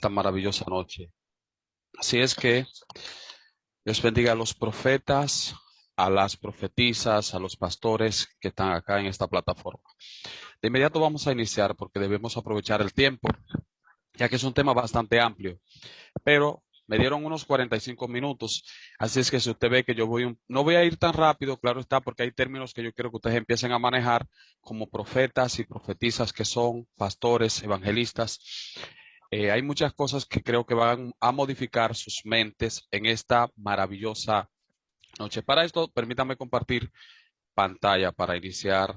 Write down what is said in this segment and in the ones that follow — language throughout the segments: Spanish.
esta maravillosa noche. Así es que Dios bendiga a los profetas, a las profetisas, a los pastores que están acá en esta plataforma. De inmediato vamos a iniciar porque debemos aprovechar el tiempo, ya que es un tema bastante amplio, pero me dieron unos 45 minutos, así es que si usted ve que no voy a ir tan rápido, claro está, porque hay términos que yo quiero que ustedes empiecen a manejar como profetas y profetisas que son pastores, evangelistas. Hay muchas cosas que creo que van a modificar sus mentes en esta maravillosa noche. Para esto, permítame compartir pantalla para iniciar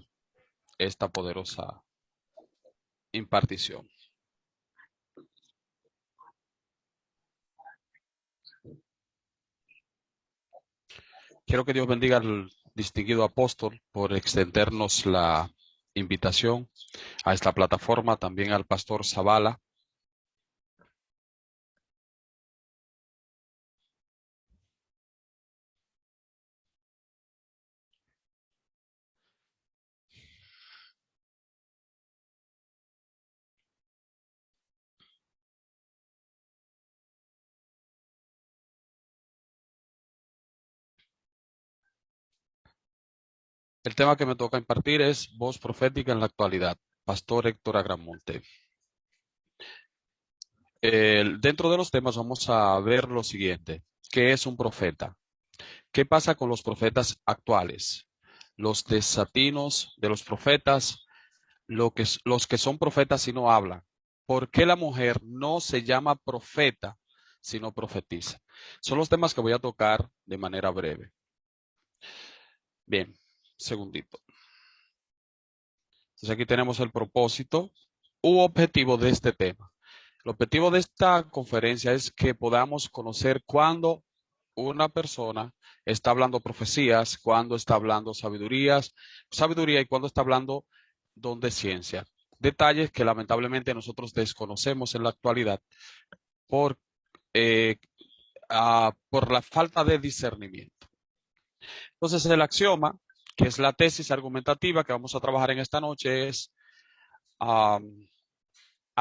esta poderosa impartición. Quiero que Dios bendiga al distinguido apóstol por extendernos la invitación a esta plataforma, también al pastor Zavala. El tema que me toca impartir es voz profética en la actualidad, pastor Héctor Agramonte. Dentro de los temas vamos a ver lo siguiente: ¿qué es un profeta? ¿Qué pasa con los profetas actuales? Los desatinos de los profetas, los que son profetas y no hablan. ¿Por qué la mujer no se llama profeta sino profetiza? Son los temas que voy a tocar de manera breve. Bien, segundito. Entonces aquí tenemos el propósito u objetivo de este tema. El objetivo de esta conferencia es que podamos conocer cuándo una persona está hablando profecías, cuándo está hablando sabiduría y cuándo está hablando don de ciencia. Detalles que lamentablemente nosotros desconocemos en la actualidad por, por la falta de discernimiento. Entonces el axioma, que es la tesis argumentativa que vamos a trabajar en esta noche, es a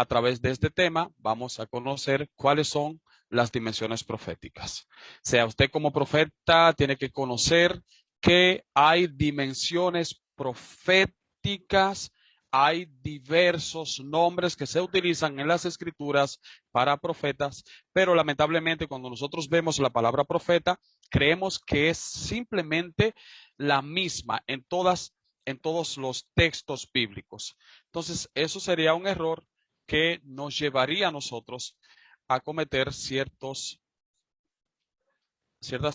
través de este tema vamos a conocer cuáles son las dimensiones proféticas. Sea usted como profeta tiene que conocer que hay dimensiones proféticas, hay diversos nombres que se utilizan en las escrituras para profetas, pero lamentablemente cuando nosotros vemos la palabra profeta, creemos que es simplemente la misma en todos los textos bíblicos. Entonces, eso sería un error que nos llevaría a nosotros a cometer ciertas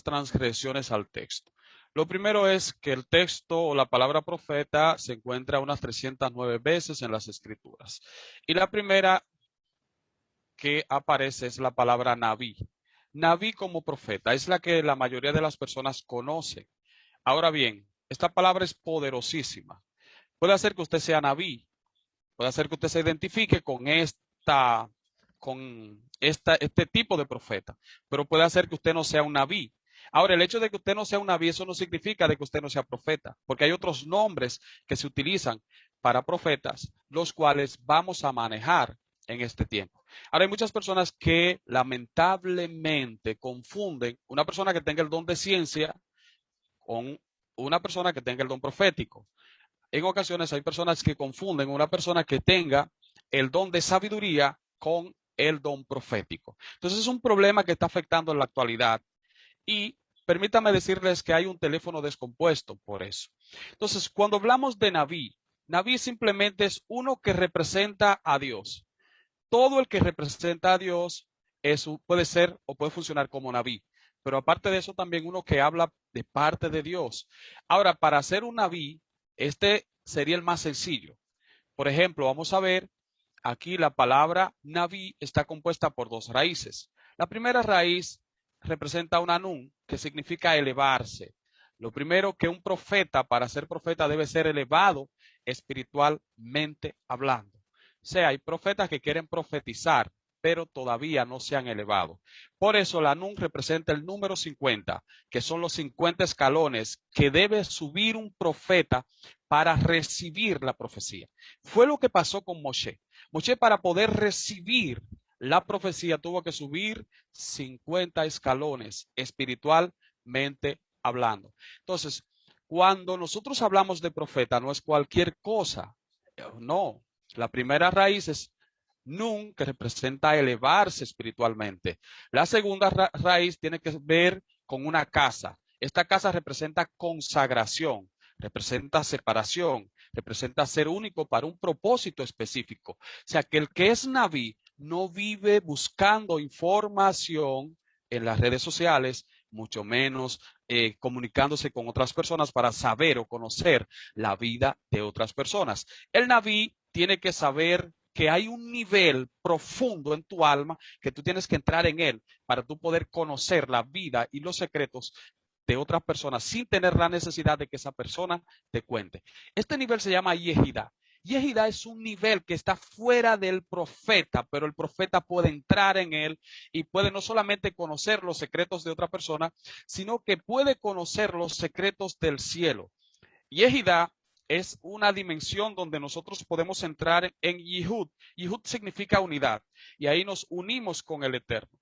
transgresiones al texto. Lo primero es que el texto o la palabra profeta se encuentra unas 309 veces en las escrituras. Y la primera que aparece es la palabra Naví. Naví como profeta es la que la mayoría de las personas conoce. Ahora bien, esta palabra es poderosísima. Puede hacer que usted sea Naví. Puede hacer que usted se identifique con este tipo de profeta, pero puede hacer que usted no sea un naví. Ahora, el hecho de que usted no sea un naví, eso no significa de que usted no sea profeta, porque hay otros nombres que se utilizan para profetas, los cuales vamos a manejar en este tiempo. Ahora, hay muchas personas que lamentablemente confunden una persona que tenga el don de ciencia con una persona que tenga el don profético. En ocasiones hay personas que confunden una persona que tenga el don de sabiduría con el don profético. Entonces es un problema que está afectando en la actualidad y permítame decirles que hay un teléfono descompuesto por eso. Entonces, cuando hablamos de Naví, Naví simplemente es uno que representa a Dios. Todo el que representa a Dios puede ser o puede funcionar como Naví. Pero aparte de eso, también uno que habla de parte de Dios. Ahora, para ser un Naví, este sería el más sencillo. Por ejemplo, vamos a ver, aquí la palabra Naví está compuesta por dos raíces. La primera raíz representa una nun, que significa elevarse. Lo primero que un profeta, para ser profeta, debe ser elevado espiritualmente hablando. O sea, hay profetas que quieren profetizar, pero todavía no se han elevado. Por eso la nun representa el número 50, que son los 50 escalones que debe subir un profeta para recibir la profecía. Fue lo que pasó con Moshe. Moshe, para poder recibir la profecía tuvo que subir 50 escalones espiritualmente hablando. Entonces, cuando nosotros hablamos de profeta, no es cualquier cosa. No, la primera raíz es Nun, que representa elevarse espiritualmente. La segunda raíz tiene que ver con una casa. Esta casa representa consagración, representa separación, representa ser único para un propósito específico. O sea, que el que es Naví no vive buscando información en las redes sociales, mucho menos comunicándose con otras personas para saber o conocer la vida de otras personas. El Naví tiene que saber que hay un nivel profundo en tu alma que tú tienes que entrar en él para tú poder conocer la vida y los secretos de otras personas sin tener la necesidad de que esa persona te cuente. Este nivel se llama Yehida. Yehida es un nivel que está fuera del profeta, pero el profeta puede entrar en él y puede no solamente conocer los secretos de otra persona, sino que puede conocer los secretos del cielo. Yehida es una dimensión donde nosotros podemos entrar en Yihud. Yihud significa unidad y ahí nos unimos con el Eterno.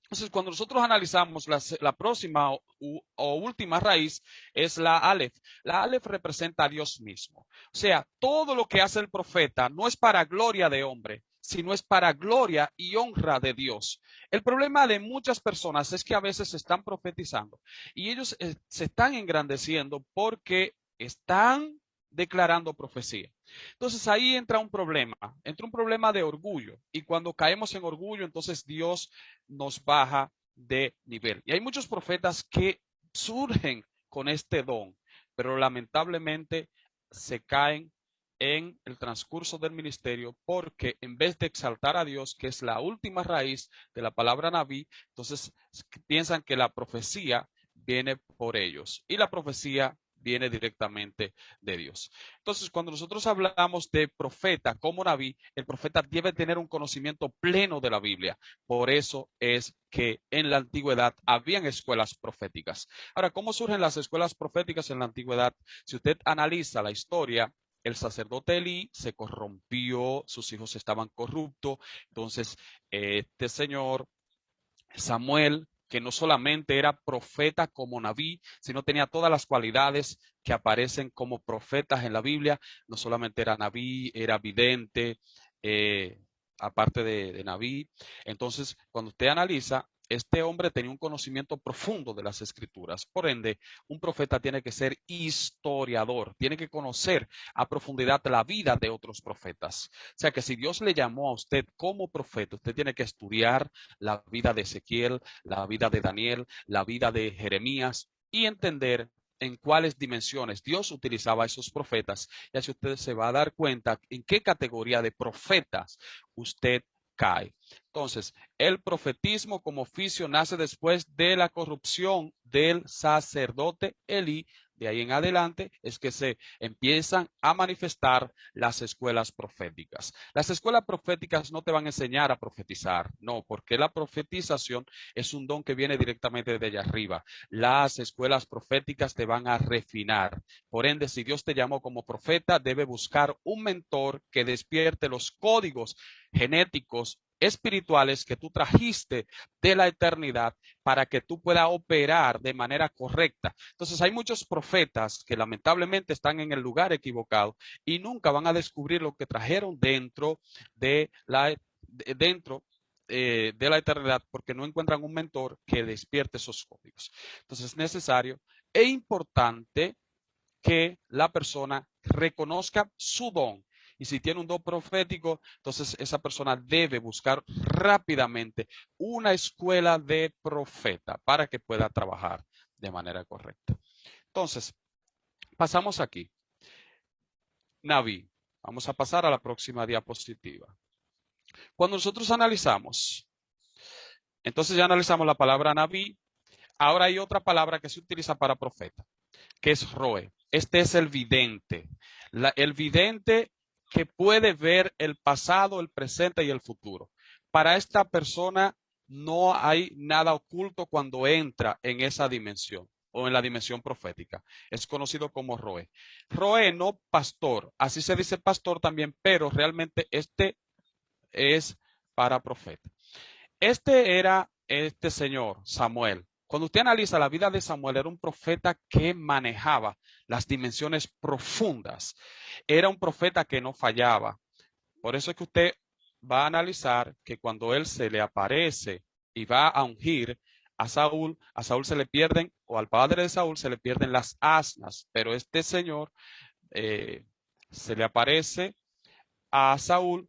Entonces, cuando nosotros analizamos la próxima o última raíz es la Aleph. La Aleph representa a Dios mismo. O sea, todo lo que hace el profeta no es para gloria de hombre, sino es para gloria y honra de Dios. El problema de muchas personas es que a veces se están profetizando y ellos se están engrandeciendo porque están declarando profecía. Entonces ahí entra un problema de orgullo. Y cuando caemos en orgullo, entonces Dios nos baja de nivel. Y hay muchos profetas que surgen con este don, pero lamentablemente se caen en el transcurso del ministerio porque en vez de exaltar a Dios, que es la última raíz de la palabra Naví, entonces piensan que la profecía viene por ellos y la profecía viene directamente de Dios. Entonces, cuando nosotros hablamos de profeta como Naví, el profeta debe tener un conocimiento pleno de la Biblia. Por eso es que en la antigüedad habían escuelas proféticas. Ahora, ¿cómo surgen las escuelas proféticas en la antigüedad? Si usted analiza la historia, el sacerdote Elí se corrompió, sus hijos estaban corruptos, entonces este señor Samuel, que no solamente era profeta como Naví, sino tenía todas las cualidades que aparecen como profetas en la Biblia. No solamente era Naví, era vidente, aparte de Naví. Entonces, cuando usted analiza, este hombre tenía un conocimiento profundo de las escrituras. Por ende, un profeta tiene que ser historiador, tiene que conocer a profundidad la vida de otros profetas. O sea que si Dios le llamó a usted como profeta, usted tiene que estudiar la vida de Ezequiel, la vida de Daniel, la vida de Jeremías y entender en cuáles dimensiones Dios utilizaba a esos profetas. Y así usted se va a dar cuenta en qué categoría de profetas usted cae. Entonces, el profetismo como oficio nace después de la corrupción del sacerdote Elí. De ahí en adelante es que se empiezan a manifestar las escuelas proféticas. Las escuelas proféticas no te van a enseñar a profetizar, no, porque la profetización es un don que viene directamente de allá arriba. Las escuelas proféticas te van a refinar. Por ende, si Dios te llamó como profeta, debe buscar un mentor que despierte los códigos genéticos espirituales que tú trajiste de la eternidad para que tú puedas operar de manera correcta. Entonces hay muchos profetas que lamentablemente están en el lugar equivocado y nunca van a descubrir lo que trajeron dentro de la eternidad porque no encuentran un mentor que despierte esos códigos. Entonces es necesario e importante que la persona reconozca su don. Y si tiene un don profético, entonces esa persona debe buscar rápidamente una escuela de profeta para que pueda trabajar de manera correcta. Entonces, pasamos aquí. Naví. Vamos a pasar a la próxima diapositiva. Cuando nosotros analizamos, entonces ya analizamos la palabra Naví. Ahora hay otra palabra que se utiliza para profeta, que es Roe. Este es el vidente. El vidente que puede ver el pasado, el presente y el futuro. Para esta persona no hay nada oculto cuando entra en esa dimensión o en la dimensión profética. Es conocido como Roe. Roe, no pastor. Así se dice pastor también, pero realmente este es para profeta. Este era este señor, Samuel. Cuando usted analiza la vida de Samuel, era un profeta que manejaba las dimensiones profundas. Era un profeta que no fallaba. Por eso es que usted va a analizar que cuando él se le aparece y va a ungir a Saúl se le pierden, o al padre de Saúl se le pierden las asnas. Pero este señor eh, se le aparece a Saúl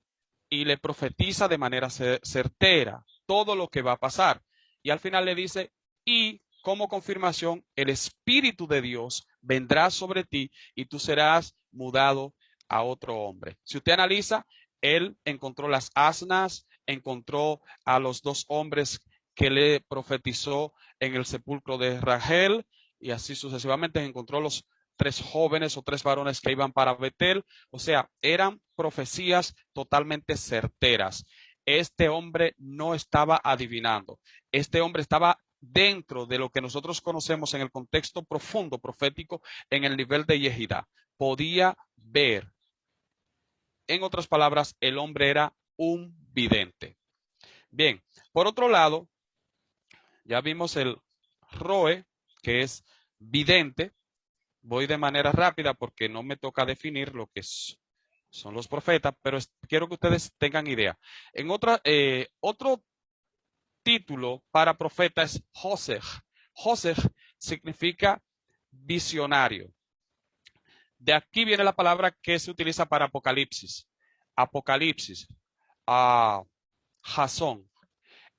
y le profetiza de manera certera todo lo que va a pasar. Y al final le dice, y como confirmación, el Espíritu de Dios vendrá sobre ti y tú serás mudado a otro hombre. Si usted analiza, él encontró las asnas, encontró a los dos hombres que le profetizó en el sepulcro de Rachel y así sucesivamente encontró los tres jóvenes o tres varones que iban para Betel. O sea, eran profecías totalmente certeras. Este hombre no estaba adivinando. Este hombre estaba dentro de lo que nosotros conocemos en el contexto profundo profético en el nivel de Yehidá. Podía ver. En otras palabras, el hombre era un vidente. Bien, por otro lado, ya vimos el Roe, que es vidente. Voy de manera rápida porque no me toca definir lo que son los profetas, pero quiero que ustedes tengan idea. En otro título para profeta es Josej. Josej significa visionario. De aquí viene la palabra que se utiliza para Apocalipsis. Apocalipsis. Jasón.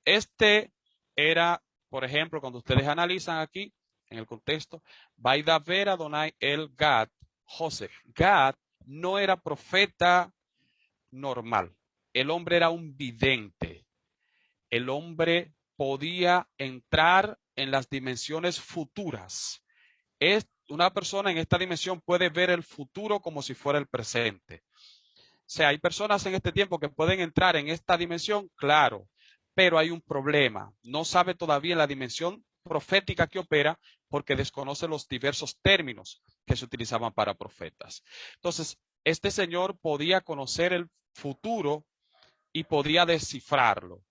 Este era, por ejemplo, cuando ustedes analizan aquí, en el contexto, Vaidaber Adonai el Gad, Joseph. Gad no era profeta normal. El hombre era un vidente. El hombre podía entrar en las dimensiones futuras. Una persona en esta dimensión puede ver el futuro como si fuera el presente. O sea, hay personas en este tiempo que pueden entrar en esta dimensión, claro, pero hay un problema. No sabe todavía la dimensión profética que opera porque desconoce los diversos términos que se utilizaban para profetas. Entonces, este señor podía conocer el futuro y podía descifrarlo.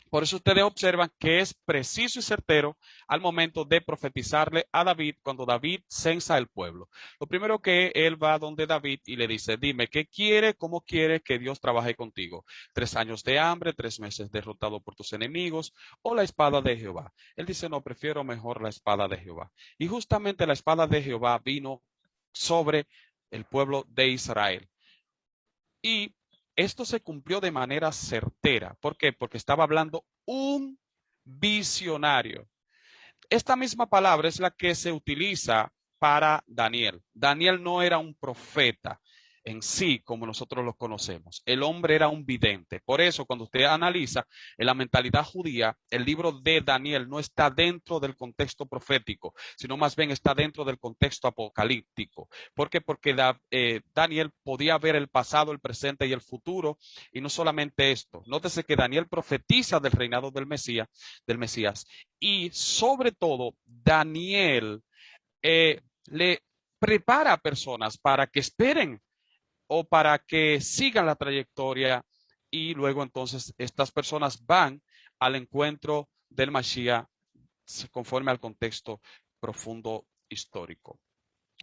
Por eso ustedes observan que es preciso y certero al momento de profetizarle a David cuando David censa el pueblo. Lo primero que él va donde David y le dice, dime, ¿qué quiere, cómo quiere que Dios trabaje contigo? 3 años de hambre, 3 meses derrotado por tus enemigos o la espada de Jehová. Él dice, no, prefiero mejor la espada de Jehová. Y justamente la espada de Jehová vino sobre el pueblo de Israel. Y esto se cumplió de manera certera. ¿Por qué? Porque estaba hablando un visionario. Esta misma palabra es la que se utiliza para Daniel. Daniel no era un profeta en sí como nosotros lo conocemos. El hombre era un vidente. Por eso, cuando usted analiza en la mentalidad judía, el libro de Daniel no está dentro del contexto profético, sino más bien está dentro del contexto apocalíptico. ¿Por qué? Porque Daniel podía ver el pasado, el presente y el futuro, y no solamente esto. Nótese que Daniel profetiza del reinado del Mesías, y sobre todo Daniel le prepara a personas para que esperen o para que sigan la trayectoria y luego entonces estas personas van al encuentro del Mashiach conforme al contexto profundo histórico.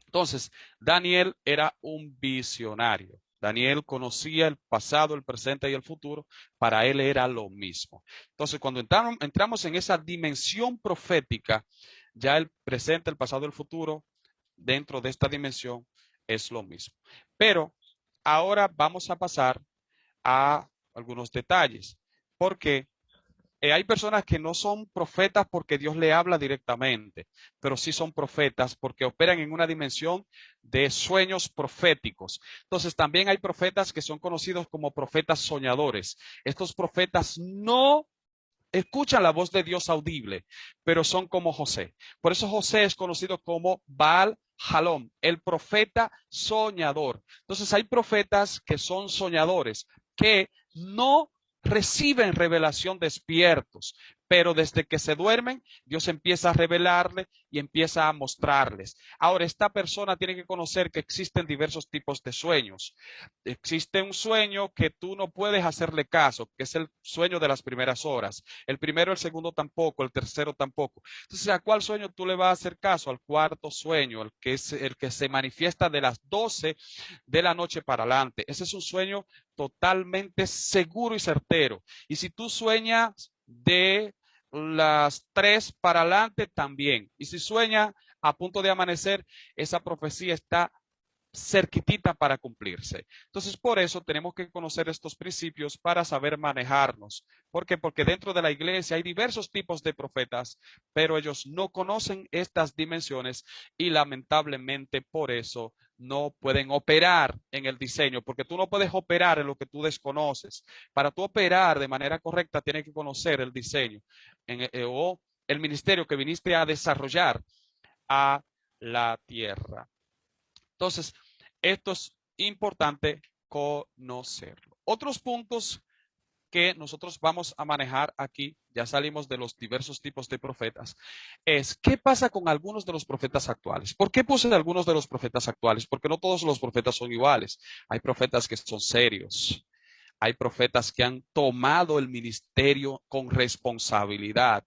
Entonces, Daniel era un visionario. Daniel conocía el pasado, el presente y el futuro. Para él era lo mismo. Entonces, cuando entramos en esa dimensión profética, ya el presente, el pasado y el futuro, dentro de esta dimensión, es lo mismo. Pero ahora vamos a pasar a algunos detalles. Porque hay personas que no son profetas porque Dios le habla directamente, pero sí son profetas porque operan en una dimensión de sueños proféticos. Entonces también hay profetas que son conocidos como profetas soñadores. Estos profetas no escuchan la voz de Dios audible, pero son como José. Por eso José es conocido como Baal Jalom, el profeta soñador. Entonces hay profetas que son soñadores, que no reciben revelación despiertos, pero desde que se duermen, Dios empieza a revelarle y empieza a mostrarles. Ahora, esta persona tiene que conocer que existen diversos tipos de sueños. Existe un sueño que tú no puedes hacerle caso, que es el sueño de las primeras horas. El primero, el segundo tampoco, el tercero tampoco. Entonces, ¿a cuál sueño tú le vas a hacer caso? Al cuarto sueño, el que es el que se manifiesta de las 12 de la noche para adelante. Ese es un sueño totalmente seguro y certero. Y si tú sueñas de las 3 para adelante, también. Y si sueña a punto de amanecer, esa profecía está cerquitita para cumplirse. Entonces, por eso tenemos que conocer estos principios para saber manejarnos. ¿Por qué? Porque dentro de la iglesia hay diversos tipos de profetas, pero ellos no conocen estas dimensiones y lamentablemente por eso no pueden operar en el diseño, porque tú no puedes operar en lo que tú desconoces. Para tú operar de manera correcta, tienes que conocer el diseño o el ministerio que viniste a desarrollar a la tierra. Entonces, esto es importante conocerlo. Otros puntos que nosotros vamos a manejar aquí, ya salimos de los diversos tipos de profetas, es qué pasa con algunos de los profetas actuales. ¿Por qué puse algunos de los profetas actuales? Porque no todos los profetas son iguales. Hay profetas que son serios. Hay profetas que han tomado el ministerio con responsabilidad.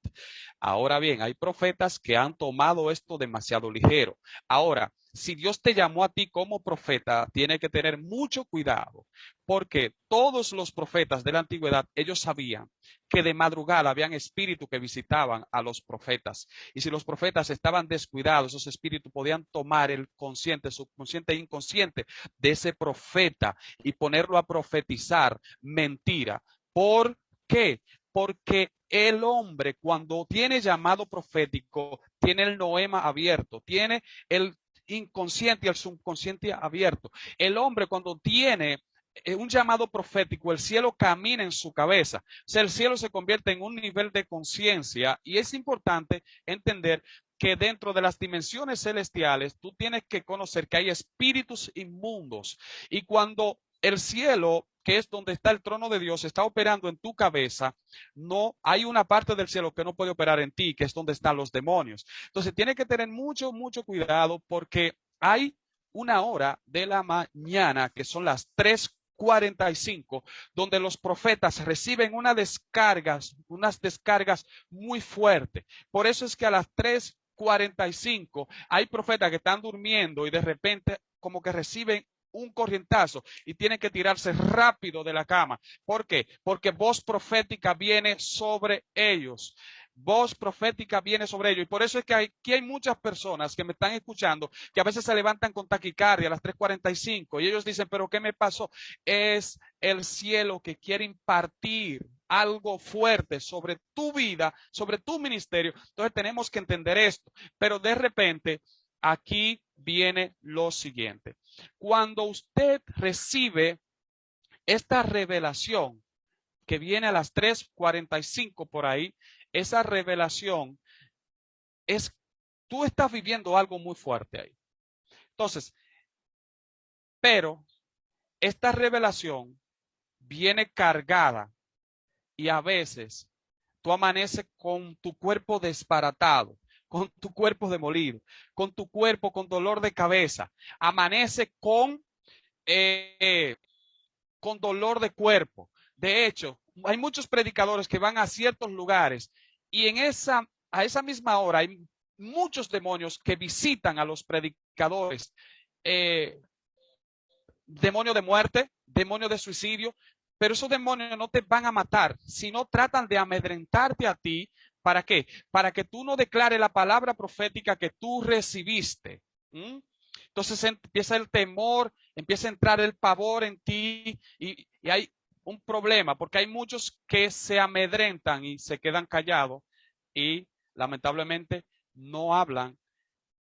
Ahora bien, hay profetas que han tomado esto demasiado ligero. Ahora, si Dios te llamó a ti como profeta, tiene que tener mucho cuidado, porque todos los profetas de la antigüedad, ellos sabían que de madrugada habían espíritus que visitaban a los profetas. Y si los profetas estaban descuidados, esos espíritus podían tomar el consciente, subconsciente e inconsciente de ese profeta y ponerlo a profetizar mentira. ¿Por qué? Porque el hombre cuando tiene llamado profético, tiene el noema abierto, tiene el inconsciente y el subconsciente abierto. El hombre cuando tiene un llamado profético, el cielo camina en su cabeza. O sea, el cielo se convierte en un nivel de conciencia y es importante entender que dentro de las dimensiones celestiales tú tienes que conocer que hay espíritus inmundos y cuando el cielo, que es donde está el trono de Dios, está operando en tu cabeza, no hay una parte del cielo que no puede operar en ti, que es donde están los demonios. Entonces, tiene que tener mucho, mucho cuidado porque hay una hora de la mañana, que son las 3:45, donde los profetas reciben unas descargas muy fuertes. Por eso es que a las 3:45 hay profetas que están durmiendo y de repente como que reciben un corrientazo y tienen que tirarse rápido de la cama. ¿Por qué? Porque voz profética viene sobre ellos. Voz profética viene sobre ellos. Y por eso es que aquí hay muchas personas que me están escuchando que a veces se levantan con taquicardia a las 3:45 y ellos dicen, pero ¿qué me pasó? Es el cielo que quiere impartir algo fuerte sobre tu vida, sobre tu ministerio. Entonces tenemos que entender esto. Pero de repente, aquí viene lo siguiente. Cuando usted recibe esta revelación que viene a las 3:45 por ahí, esa revelación es, tú estás viviendo algo muy fuerte ahí. Entonces, pero esta revelación viene cargada y a veces tú amaneces con tu cuerpo desbaratado, con tu cuerpo demolido, con tu cuerpo con dolor de cabeza, amanece con dolor de cuerpo. De hecho, hay muchos predicadores que van a ciertos lugares y a esa misma hora hay muchos demonios que visitan a los predicadores. Demonio de muerte, demonio de suicidio, pero esos demonios no te van a matar, sino tratan de amedrentarte a ti. ¿Para qué? Para que tú no declares la palabra profética que tú recibiste. Entonces empieza el temor, empieza a entrar el pavor en ti y hay un problema porque hay muchos que se amedrentan y se quedan callados y lamentablemente no hablan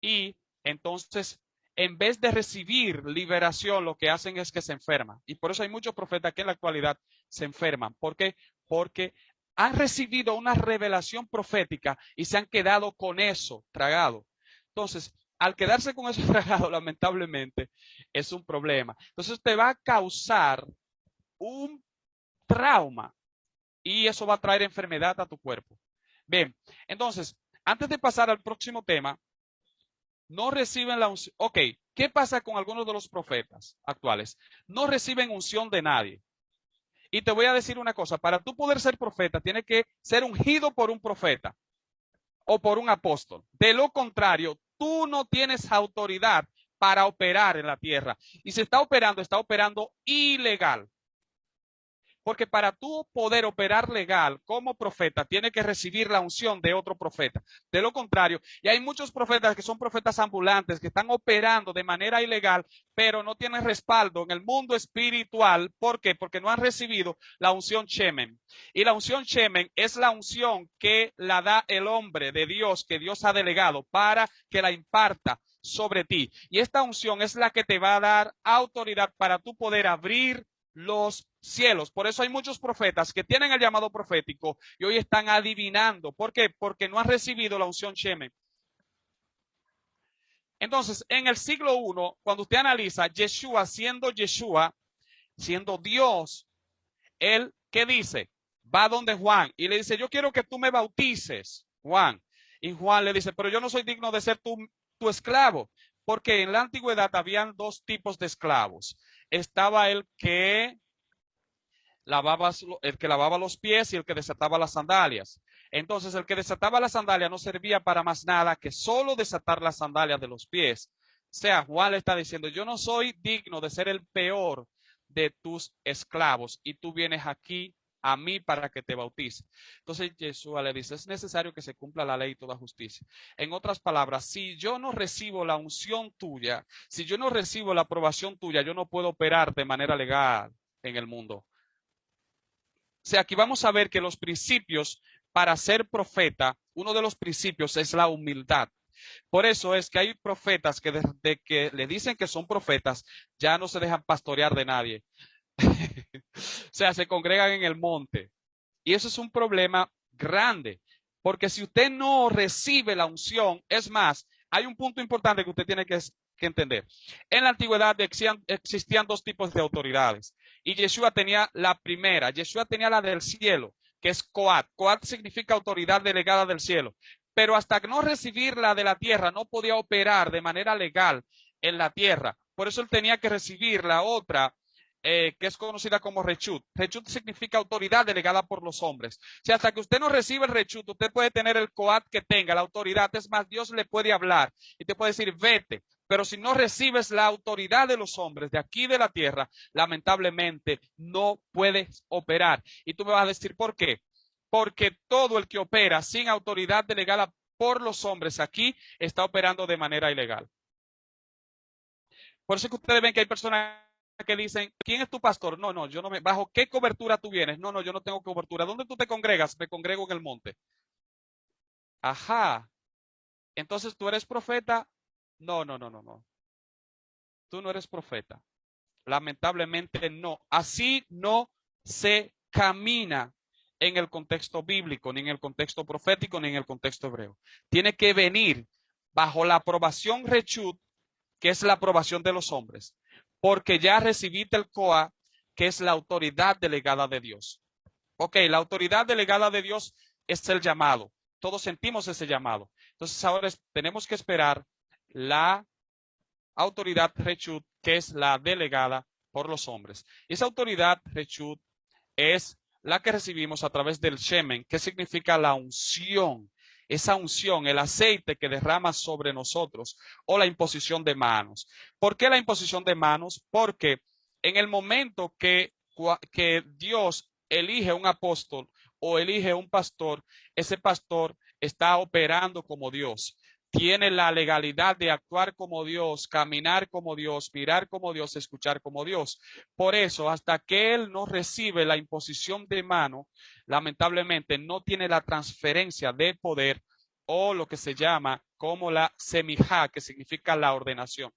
y entonces en vez de recibir liberación lo que hacen es que se enferman y por eso hay muchos profetas que en la actualidad se enferman. ¿Por qué? Porque han recibido una revelación profética y se han quedado con eso tragado. Entonces, al quedarse con eso tragado, lamentablemente, es un problema. Entonces, te va a causar un trauma y eso va a traer enfermedad a tu cuerpo. Bien, entonces, antes de pasar al próximo tema, no reciben la unción. Ok, ¿qué pasa con algunos de los profetas actuales? No reciben unción de nadie. Y te voy a decir una cosa, para tú poder ser profeta, tienes que ser ungido por un profeta o por un apóstol. De lo contrario, tú no tienes autoridad para operar en la tierra. Y si está operando ilegal. Porque para tú poder operar legal como profeta, tiene que recibir la unción de otro profeta. De lo contrario, y hay muchos profetas que son profetas ambulantes, que están operando de manera ilegal, pero no tienen respaldo en el mundo espiritual. ¿Por qué? Porque no han recibido la unción Shemen. Y la unción Shemen es la unción que la da el hombre de Dios, que Dios ha delegado para que la imparta sobre ti. Y esta unción es la que te va a dar autoridad para tú poder abrir los cielos. Por eso hay muchos profetas que tienen el llamado profético y hoy están adivinando. ¿Por qué? Porque no han recibido la unción Shemen. Entonces, en el siglo I, cuando usted analiza Yeshua, siendo Dios, él, ¿qué dice? Va donde Juan y le dice, yo quiero que tú me bautices, Juan. Y Juan le dice, pero yo no soy digno de ser tu esclavo, porque en la antigüedad habían dos tipos de esclavos. Estaba el que lavaba los pies y el que desataba las sandalias. Entonces, el que desataba las sandalias no servía para más nada que solo desatar las sandalias de los pies. O sea, Juan le está diciendo, yo no soy digno de ser el peor de tus esclavos y tú vienes aquí a mí para que te bautice. Entonces Yeshua le dice, es necesario que se cumpla la ley y toda justicia. En otras palabras, si yo no recibo la unción tuya, si yo no recibo la aprobación tuya, yo no puedo operar de manera legal en el mundo. O sea, aquí vamos a ver que los principios para ser profeta, uno de los principios es la humildad. Por eso es que hay profetas que desde que le dicen que son profetas, ya no se dejan pastorear de nadie. O sea, se congregan en el monte. Y eso es un problema grande, porque si usted no recibe la unción, es más, hay un punto importante que usted tiene que entender. En la antigüedad existían dos tipos de autoridades y Yeshua tenía la primera, Yeshua tenía la del cielo, que es Coat. Coat significa autoridad delegada del cielo, pero hasta no recibir la de la tierra no podía operar de manera legal en la tierra. Por eso él tenía que recibir la otra, que es conocida como Rechut. Rechut significa autoridad delegada por los hombres. Si hasta que usted no recibe el Rechut, usted puede tener el Coat que tenga, la autoridad. Es más, Dios le puede hablar y te puede decir, vete. Pero si no recibes la autoridad de los hombres de aquí de la tierra, lamentablemente no puedes operar. Y tú me vas a decir, ¿por qué? Porque todo el que opera sin autoridad delegada por los hombres aquí está operando de manera ilegal. Por eso es que ustedes ven que hay personas que dicen, ¿quién es tu pastor? No, no, yo no me, ¿bajo qué cobertura tú vienes? No, no, yo no tengo cobertura. ¿Dónde tú te congregas? Me congrego en el monte. Ajá. Entonces, ¿tú eres profeta? No, no, no, no, no. Tú no eres profeta. Lamentablemente no. Así no se camina en el contexto bíblico, ni en el contexto profético, ni en el contexto hebreo. Tiene que venir bajo la aprobación Rechut, que es la aprobación de los hombres, porque ya recibiste el Coa, que es la autoridad delegada de Dios. Ok, la autoridad delegada de Dios es el llamado. Todos sentimos ese llamado. Entonces ahora tenemos que esperar la autoridad Rechut, que es la delegada por los hombres. Y esa autoridad Rechut es la que recibimos a través del Shemen, que significa la unción. Esa unción, el aceite que derrama sobre nosotros o la imposición de manos. ¿Por qué la imposición de manos? Porque en el momento que Dios elige un apóstol o elige un pastor, ese pastor está operando como Dios. Tiene la legalidad de actuar como Dios, caminar como Dios, mirar como Dios, escuchar como Dios. Por eso, hasta que él no recibe la imposición de mano, lamentablemente no tiene la transferencia de poder o lo que se llama como la semijá, que significa la ordenación.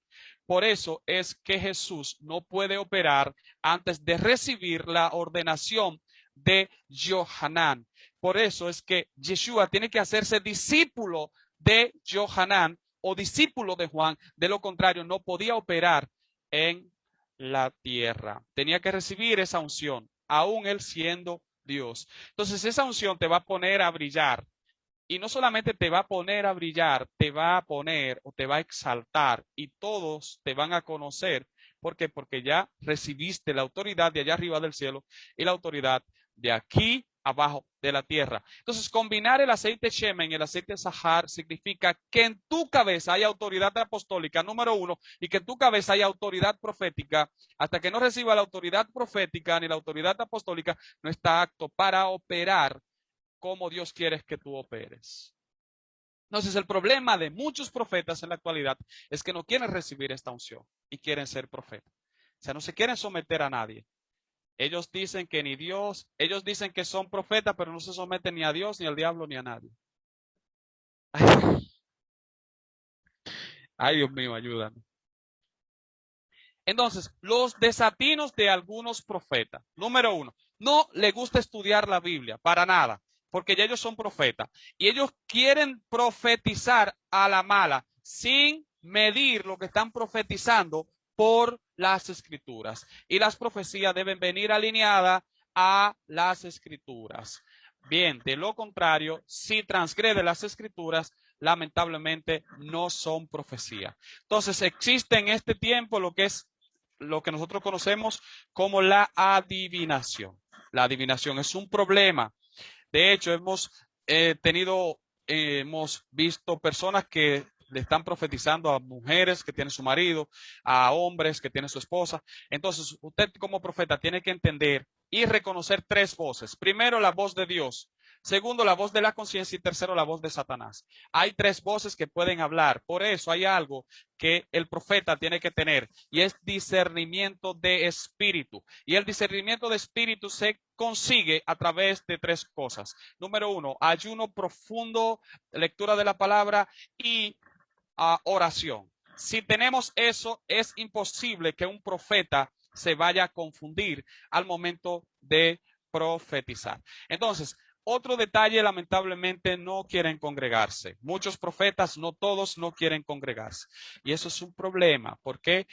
Por eso es que Jesús no puede operar antes de recibir la ordenación de Yohanan. Por eso es que Yeshua tiene que hacerse discípulo de Yohanan o discípulo de Juan. De lo contrario, no podía operar en la tierra. Tenía que recibir esa unción, aún él siendo Dios. Entonces, esa unción te va a poner a brillar. Y no solamente te va a poner a brillar, te va a poner o te va a exaltar y todos te van a conocer. ¿Por qué? Porque ya recibiste la autoridad de allá arriba del cielo y la autoridad de aquí abajo de la tierra. Entonces, combinar el aceite Shemen y el aceite Sahar significa que en tu cabeza hay autoridad apostólica, número uno, y que en tu cabeza hay autoridad profética. Hasta que no reciba la autoridad profética ni la autoridad apostólica, no está apto para operar como Dios quiere que tú operes. Entonces, el problema de muchos profetas en la actualidad es que no quieren recibir esta unción y quieren ser profetas. O sea, no se quieren someter a nadie. Ellos dicen que ni Dios, ellos dicen que son profetas, pero no se someten ni a Dios, ni al diablo, ni a nadie. Ay, Dios mío, ayúdame. Entonces, los desatinos de algunos profetas. Número uno, no les gusta estudiar la Biblia, para nada, porque ya ellos son profetas. Y ellos quieren profetizar a la mala, sin medir lo que están profetizando por las escrituras. Y las profecías deben venir alineadas a las escrituras. Bien, de lo contrario, si transgrede las escrituras, lamentablemente no son profecía. Entonces, existe en este tiempo lo que es lo que nosotros conocemos como la adivinación. La adivinación es un problema. De hecho, hemos visto personas que le están profetizando a mujeres que tienen su marido, a hombres que tienen su esposa. Entonces, usted como profeta tiene que entender y reconocer tres voces. Primero, la voz de Dios. Segundo, la voz de la conciencia y tercero, la voz de Satanás. Hay tres voces que pueden hablar. Por eso hay algo que el profeta tiene que tener y es discernimiento de espíritu. Y el discernimiento de espíritu se consigue a través de tres cosas. Número uno, ayuno profundo, lectura de la palabra y oración. Si tenemos eso, es imposible que un profeta se vaya a confundir al momento de profetizar. Entonces, otro detalle, lamentablemente, no quieren congregarse. Muchos profetas, no todos, no quieren congregarse. Y eso es un problema. ¿Por qué?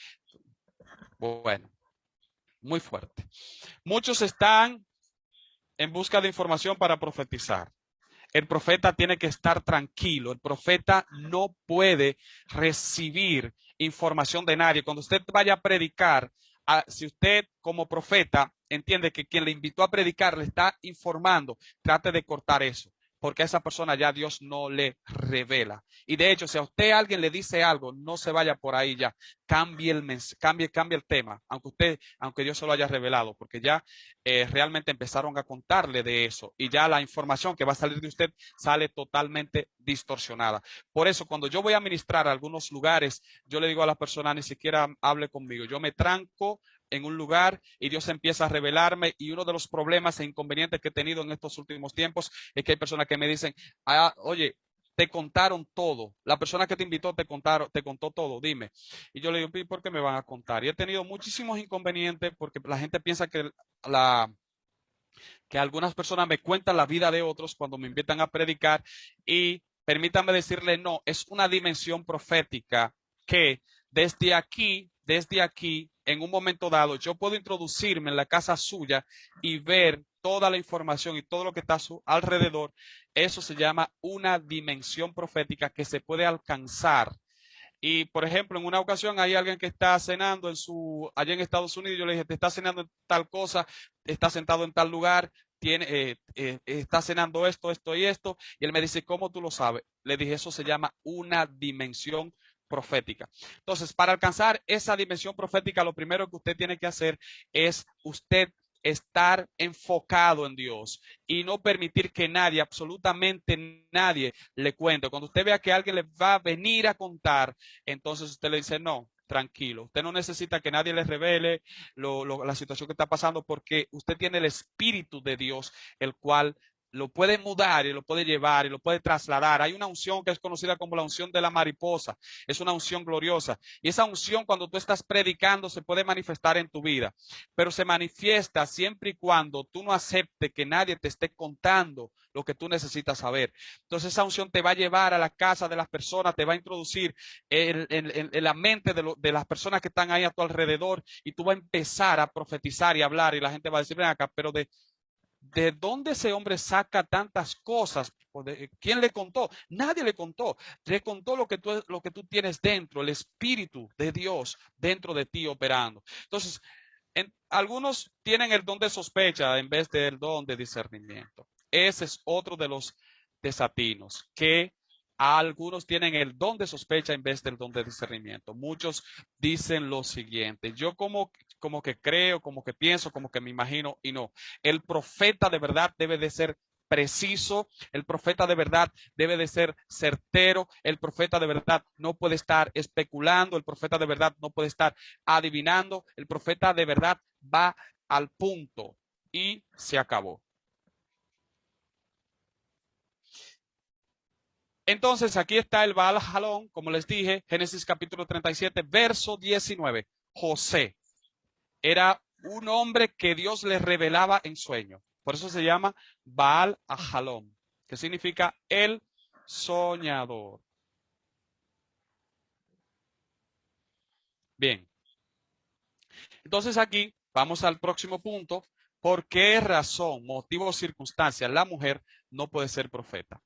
Bueno, muy fuerte. Muchos están en busca de información para profetizar. El profeta tiene que estar tranquilo. El profeta no puede recibir información de nadie. Cuando usted vaya a predicar, si usted como profeta entiende que quien le invitó a predicar le está informando, trate de cortar eso, porque a esa persona ya Dios no le revela. Y de hecho, si a usted alguien le dice algo, no se vaya por ahí ya, cambie el tema, aunque Dios se lo haya revelado, porque ya realmente empezaron a contarle de eso y ya la información que va a salir de usted sale totalmente distorsionada. Por eso, cuando yo voy a ministrar a algunos lugares, yo le digo a la persona, ni siquiera hable conmigo, yo me tranco en un lugar y Dios empieza a revelarme y uno de los problemas e inconvenientes que he tenido en estos últimos tiempos es que hay personas que me dicen, oye, te contaron todo, la persona que te invitó te contó todo, dime. Y yo le digo, ¿por qué me van a contar? Y he tenido muchísimos inconvenientes porque la gente piensa que algunas personas me cuentan la vida de otros cuando me invitan a predicar y permítanme decirle, no, es una dimensión profética que desde aquí, en un momento dado, yo puedo introducirme en la casa suya y ver toda la información y todo lo que está a su alrededor. Eso se llama una dimensión profética que se puede alcanzar. Y, por ejemplo, en una ocasión hay alguien que está cenando allá en Estados Unidos. Yo le dije, te está cenando en tal cosa, está sentado en tal lugar, está cenando esto, esto y esto. Y él me dice, ¿cómo tú lo sabes? Le dije, eso se llama una dimensión profética. Entonces, para alcanzar esa dimensión profética, lo primero que usted tiene que hacer es usted estar enfocado en Dios y no permitir que nadie, absolutamente nadie, le cuente. Cuando usted vea que alguien le va a venir a contar, entonces usted le dice, no, tranquilo, usted no necesita que nadie le revele la situación que está pasando porque usted tiene el Espíritu de Dios, el cual lo puede mudar y lo puede llevar y lo puede trasladar. Hay una unción que es conocida como la unción de la mariposa. Es una unción gloriosa. Y esa unción cuando tú estás predicando se puede manifestar en tu vida. Pero se manifiesta siempre y cuando tú no aceptes que nadie te esté contando lo que tú necesitas saber. Entonces esa unción te va a llevar a la casa de las personas, te va a introducir en la mente de las personas que están ahí a tu alrededor y tú vas a empezar a profetizar y hablar y la gente va a decir, ven acá, pero ¿de dónde ese hombre saca tantas cosas? ¿Quién le contó? Nadie le contó. Le contó lo que tú tienes dentro, el Espíritu de Dios dentro de ti operando. Entonces, algunos tienen el don de sospecha en vez del don de discernimiento. Ese es otro de los desatinos, que algunos tienen el don de sospecha en vez del don de discernimiento. Muchos dicen lo siguiente: yo como que creo, como que pienso, como que me imagino, y no. El profeta de verdad debe de ser preciso, el profeta de verdad debe de ser certero, el profeta de verdad no puede estar especulando, el profeta de verdad no puede estar adivinando, el profeta de verdad va al punto y se acabó. Entonces aquí está el Baal Jalón, como les dije, Génesis capítulo 37, verso 19. José era un hombre que Dios le revelaba en sueño. Por eso se llama Baal Jalón, que significa el soñador. Bien. Entonces aquí vamos al próximo punto. ¿Por qué razón, motivo o circunstancia la mujer no puede ser profeta?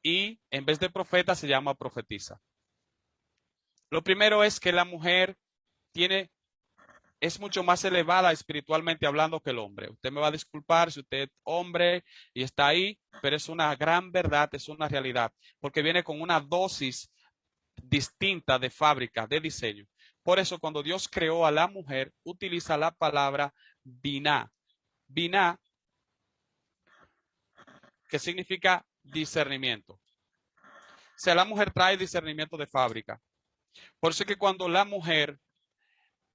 Y en vez de profeta se llama profetisa. Lo primero es que la mujer es mucho más elevada espiritualmente hablando que el hombre. Usted me va a disculpar si usted es hombre y está ahí, pero es una gran verdad, es una realidad, porque viene con una dosis distinta de fábrica, de diseño. Por eso cuando Dios creó a la mujer, utiliza la palabra biná. Biná, que significa discernimiento. O sea, la mujer trae discernimiento de fábrica. Por eso es que cuando la mujer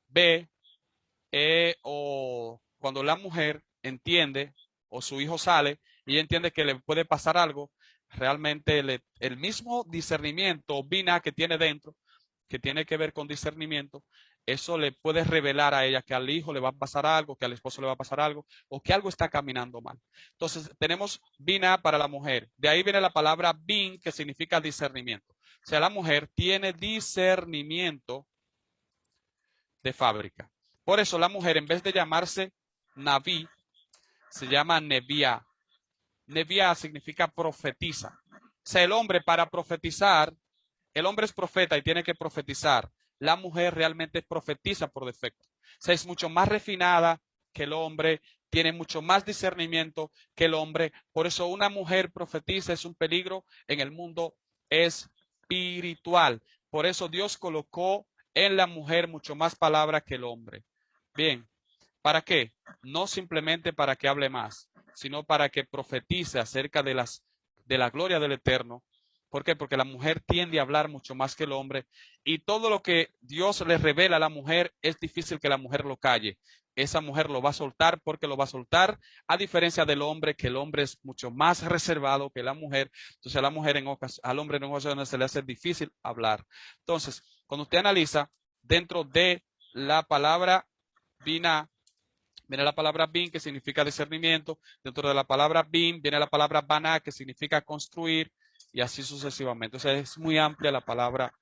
ve o cuando la mujer entiende o su hijo sale y entiende que le puede pasar algo, realmente el mismo discernimiento bina que tiene dentro, que tiene que ver con discernimiento, eso le puede revelar a ella que al hijo le va a pasar algo, que al esposo le va a pasar algo, o que algo está caminando mal. Entonces, tenemos bina para la mujer. De ahí viene la palabra bin, que significa discernimiento. O sea, la mujer tiene discernimiento de fábrica. Por eso la mujer, en vez de llamarse Naví, se llama Neviá. Neviá significa profetiza. O sea, el hombre para profetizar, el hombre es profeta y tiene que profetizar. La mujer realmente profetiza por defecto. O sea, es mucho más refinada que el hombre, tiene mucho más discernimiento que el hombre. Por eso una mujer profetiza es un peligro en el mundo espiritual. Por eso Dios colocó en la mujer mucho más palabra que el hombre. Bien, ¿para qué? No simplemente para que hable más, sino para que profetice acerca de la gloria del Eterno. ¿Por qué? Porque la mujer tiende a hablar mucho más que el hombre y todo lo que Dios le revela a la mujer es difícil que la mujer lo calle. Esa mujer lo va a soltar porque lo va a soltar, a diferencia del hombre, que el hombre es mucho más reservado que la mujer. Entonces a la mujer al hombre en ocasiones se le hace difícil hablar. Entonces, cuando usted analiza dentro de la palabra Binah, viene la palabra bin, que significa discernimiento. Dentro de la palabra bin viene la palabra baná, que significa construir, y así sucesivamente. O sea, es muy amplia la palabra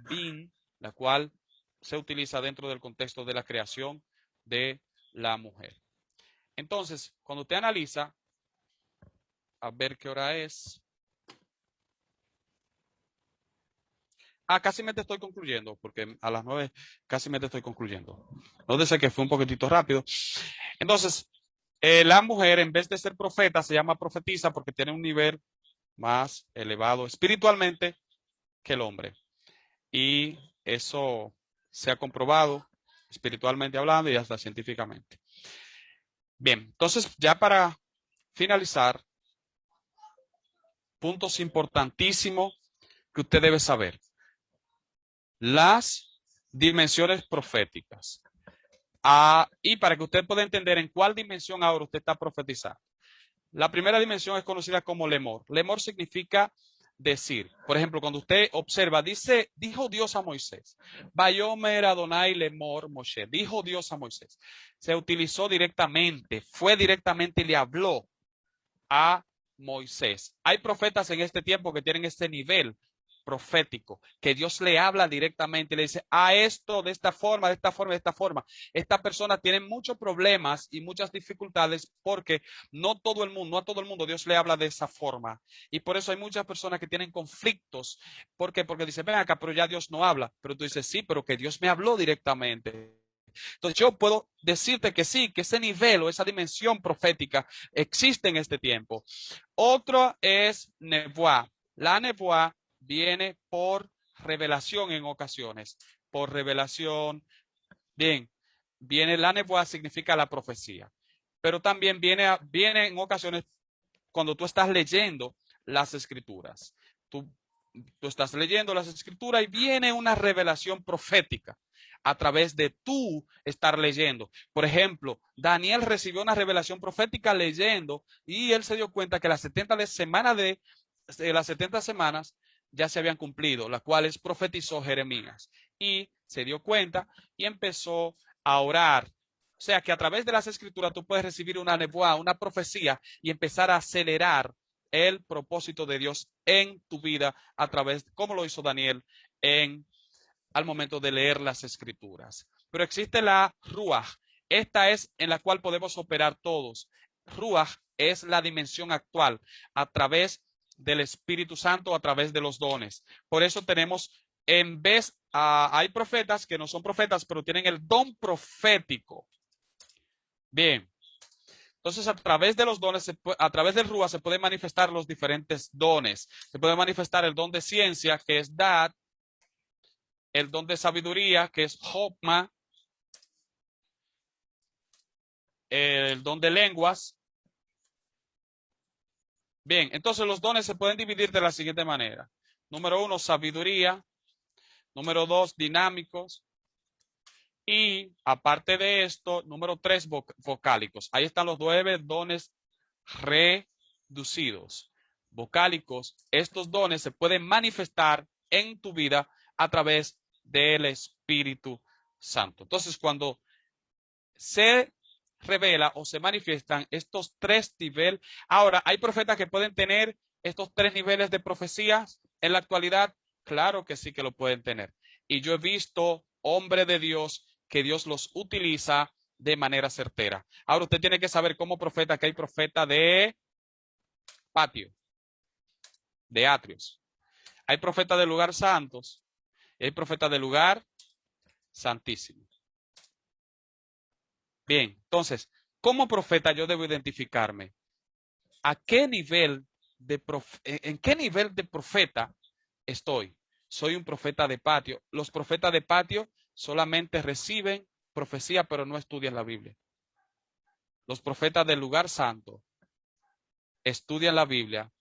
bin, la cual se utiliza dentro del contexto de la creación de la mujer. Entonces, cuando usted analiza, a ver qué hora es. Casi me te estoy concluyendo, porque a las 9 casi me te estoy concluyendo. Nótese que fue un poquitito rápido. Entonces, la mujer, en vez de ser profeta, se llama profetisa porque tiene un nivel más elevado espiritualmente que el hombre. Y eso se ha comprobado espiritualmente hablando y hasta científicamente. Bien, entonces ya para finalizar, puntos importantísimos que usted debe saber. Las dimensiones proféticas. Y para que usted pueda entender en cuál dimensión ahora usted está profetizando. La primera dimensión es conocida como lemor. Lemor significa decir. Por ejemplo, cuando usted observa, dijo Dios a Moisés. Vayomer Adonai lemor Moshe. Dijo Dios a Moisés. Se utilizó directamente, fue directamente y le habló a Moisés. Hay profetas en este tiempo que tienen este nivel profético, que Dios le habla directamente y le dice, esto de esta forma, de esta forma, de esta forma. Esta persona tiene muchos problemas y muchas dificultades porque no a todo el mundo Dios le habla de esa forma. Y por eso hay muchas personas que tienen conflictos. ¿Por qué? Porque dicen, ven acá, pero ya Dios no habla. Pero tú dices, sí, pero que Dios me habló directamente. Entonces yo puedo decirte que sí, que ese nivel o esa dimensión profética existe en este tiempo. Otro es nebuá. La nebuá viene por revelación en ocasiones, por revelación. Bien, viene la nebuá significa la profecía, pero también viene en ocasiones cuando tú estás leyendo las escrituras. Tú, tú estás leyendo las escrituras y viene una revelación profética a través de tú estar leyendo. Por ejemplo, Daniel recibió una revelación profética leyendo y él se dio cuenta que las 70 semanas de las 70 semanas ya se habían cumplido, las cuales profetizó Jeremías. Y se dio cuenta y empezó a orar. O sea que a través de las escrituras tú puedes recibir una nebuá, una profecía y empezar a acelerar el propósito de Dios en tu vida a través, como lo hizo Daniel al momento de leer las escrituras. Pero existe la Ruach. Esta es en la cual podemos operar todos. Ruach es la dimensión actual a través del Espíritu Santo, a través de los dones. Por eso tenemos, en vez, hay profetas que no son profetas, pero tienen el don profético. Bien. Entonces, a través de los dones, a través del Ruach se pueden manifestar los diferentes dones. Se puede manifestar el don de ciencia, que es Dad, el don de sabiduría, que es Hokma, el don de lenguas. Bien, entonces los dones se pueden dividir de la siguiente manera. Número 1, sabiduría. Número 2, dinámicos. Y aparte de esto, número 3, vocálicos. Ahí están los 9 dones reducidos. Vocálicos, estos dones se pueden manifestar en tu vida a través del Espíritu Santo. Entonces, cuando se revela o se manifiestan estos 3 niveles, ahora, ¿hay profetas que pueden tener estos 3 niveles de profecías en la actualidad? Claro que sí que lo pueden tener. Y yo he visto hombres de Dios que Dios los utiliza de manera certera. Ahora usted tiene que saber como profeta que hay profeta de patio, de atrios. Hay profeta de lugar santos y hay profeta de lugar santísimo. Bien, entonces, como profeta yo debo identificarme. ¿A qué nivel en qué nivel de profeta estoy? Soy un profeta de patio. Los profetas de patio solamente reciben profecía, pero no estudian la Biblia. Los profetas del lugar santo estudian la Biblia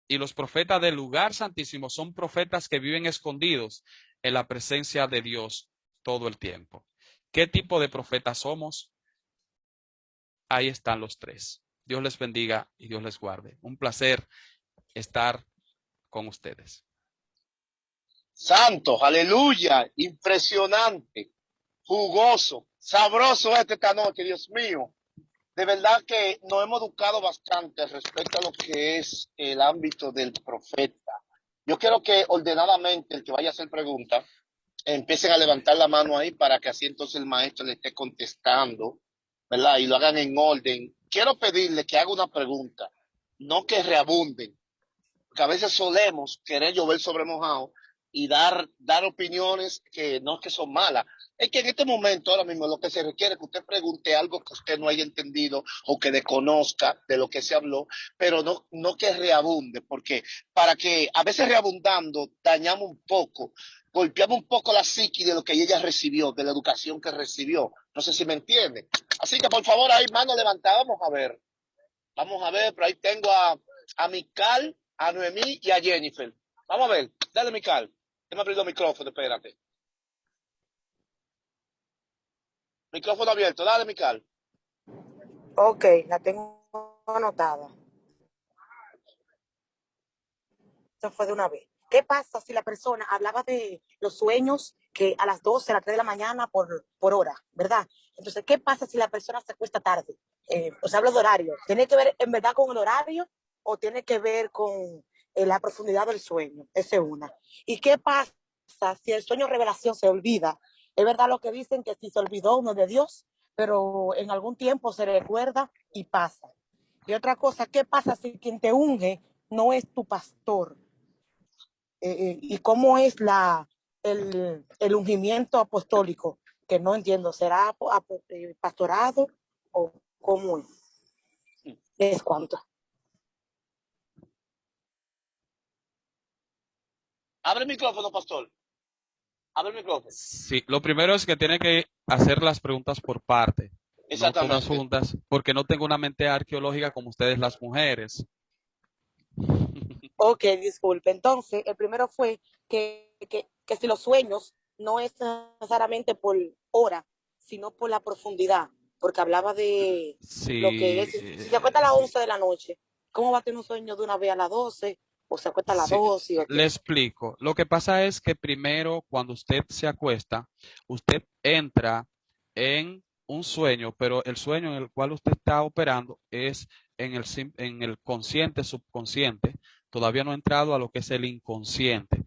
y los profetas del lugar santísimo son profetas que viven escondidos en la presencia de Dios todo el tiempo. ¿Qué tipo de profetas somos? Ahí están los 3. Dios les bendiga y Dios les guarde. Un placer estar con ustedes. Santo, aleluya, impresionante, jugoso, sabroso esta noche, Dios mío. De verdad que nos hemos educado bastante respecto a lo que es el ámbito del profeta. Yo quiero que ordenadamente el que vaya a hacer preguntas empiecen a levantar la mano ahí para que así entonces el maestro le esté contestando, ¿verdad? Y lo hagan en orden. Quiero pedirle que haga una pregunta, no que reabunden, porque a veces solemos querer llover sobre mojado y dar opiniones que no es que son malas. Es que en este momento, ahora mismo, lo que se requiere es que usted pregunte algo que usted no haya entendido o que desconozca de lo que se habló, pero no que reabunde, porque para que a veces reabundando dañamos un poco, golpeamos un poco la psiqui de lo que ella recibió, de la educación que recibió. No sé si me entiende. Así que, por favor, ahí mano levantada, vamos a ver. Vamos a ver, pero ahí tengo a Mical, a Noemí y a Jennifer. Vamos a ver, dale Mical. Déjame abrir el micrófono, espérate. Micrófono abierto, dale Mical. Ok, la tengo anotada. Eso fue de una vez. ¿Qué pasa si la persona hablaba de los sueños que a las 12, a las 3 de la mañana por hora, ¿verdad? Entonces, ¿qué pasa si la persona se acuesta tarde? O sea, hablo de horario. ¿Tiene que ver en verdad con el horario o tiene que ver con la profundidad del sueño. Esa es una. ¿Y qué pasa si el sueño revelación se olvida? Es verdad lo que dicen, que si se olvidó uno de Dios, pero en algún tiempo se recuerda y pasa. Y otra cosa, ¿qué pasa si quien te unge no es tu pastor? ¿Y cómo es el ungimiento apostólico? Que no entiendo, ¿será pastorado o cómo es? ¿Es cuánto? Abre el micrófono, pastor. Abre el micrófono. Sí, lo primero es que tiene que hacer las preguntas por parte, no todas Exactamente. juntas, porque no tengo una mente arqueológica como ustedes las mujeres. Ok, disculpe. Entonces, el primero fue que si los sueños no es necesariamente por hora, sino por la profundidad, porque hablaba de lo que Sí, es, si se acuesta a las 11 de la noche, ¿cómo va a tener un sueño de una vez a las 12? ¿O se acuesta a las sí, 12? ¿O le qué? explico. Lo que pasa es que primero, cuando usted se acuesta, usted entra en un sueño, pero el sueño en el cual usted está operando es en el consciente, subconsciente. Todavía no ha entrado a lo que es el inconsciente.